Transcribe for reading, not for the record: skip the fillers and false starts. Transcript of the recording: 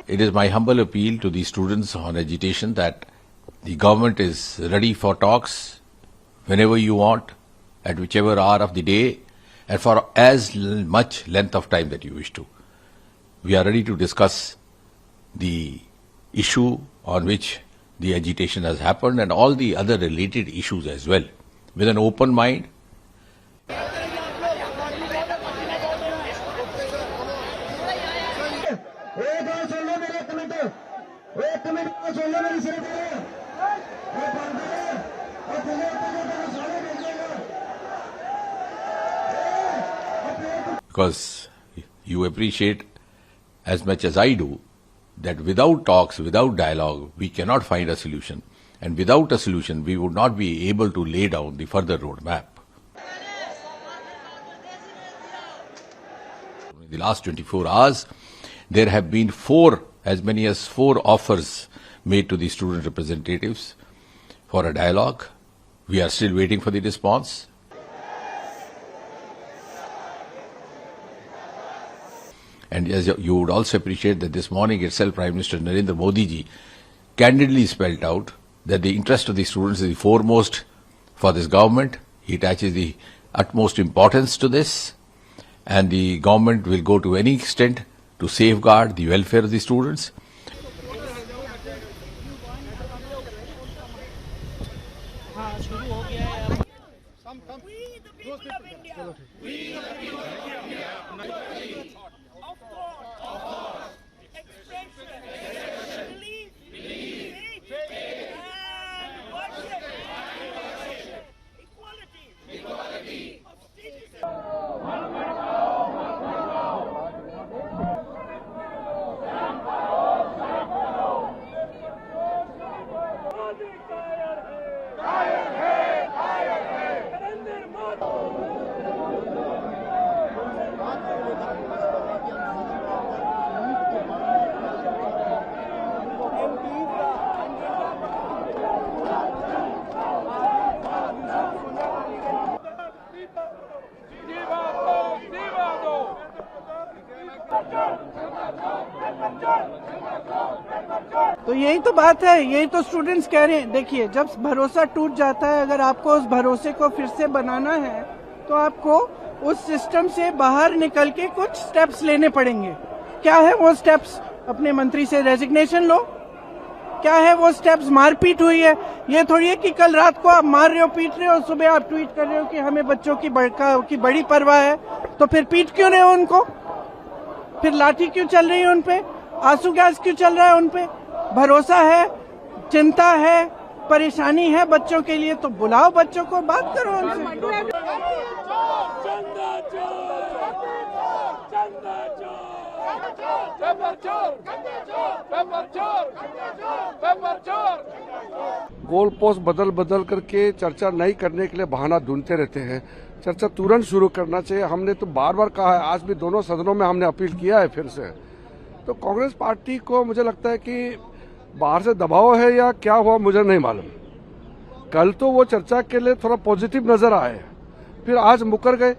It is my humble appeal to the students on agitation that the government is ready for talks whenever you want, at whichever hour of the day, and for as much length of time that you wish to. We are ready to discuss the issue on which the agitation has happened and all the other related issues as well, with an open mind. Because you appreciate as much as I do that without talks, without dialogue, we cannot find a solution. And without a solution, we would not be able to lay down the further roadmap. In the last 24 hours, there have been as many as four offers made to the student representatives for a dialogue. We are still waiting for the response. And as you would also appreciate that this morning itself, Prime Minister Narendra Modi ji candidly spelled out that the interest of the students is the foremost for this government. He attaches the utmost importance to this, and the government will go to any extent to safeguard the welfare of the students. We the people of India. We the people of India. Of thought, expression, belief, faith, and worship, equality of citizens. तो यही तो बात है, यही तो students कह रहे हैं। देखिए, जब भरोसा टूट जाता है, अगर आपको उस भरोसे को फिर से बनाना है तो आपको उस सिस्टम से बाहर निकल के कुछ स्टेप्स लेने पड़ेंगे। क्या है वो स्टेप्स? अपने मंत्री से रेजिग्नेशन लो। क्या है वो स्टेप्स? मारपीट हुई है, ये थोड़ी है कि कल रात को आप मार रहे हो, पीट रहे हो, सुबह आप ट्वीट कर रहे हो कि हमें बच्चों की बड़ी परवाह है, तो फिर पीट क्यों रहे हो उनको? फिर लाठी क्यों चल रही है उन पे? आंसू गैस क्यों चल रहा है उन पे? भरोसा है, चिंता है, परेशानी है बच्चों के लिए, तो बुलाओ बच्चों को, बात करो उनसे। गोल पोस्ट बदल करके चर्चा नहीं करने के लिए बहाना ढूंढते रहते हैं। चर्चा तुरंत शुरू करना चाहिए। हमने तो बार बार कहा है, आज भी दोनों सदनों में हमने अपील किया है फिर से। तो कांग्रेस पार्टी को मुझे लगता है कि बाहर से दबाव है या क्या हुआ मुझे नहीं मालूम। कल तो वो चर्चा के लिए थोड़ा पॉजिटिव नजर आए, फिर आज मुकर गए।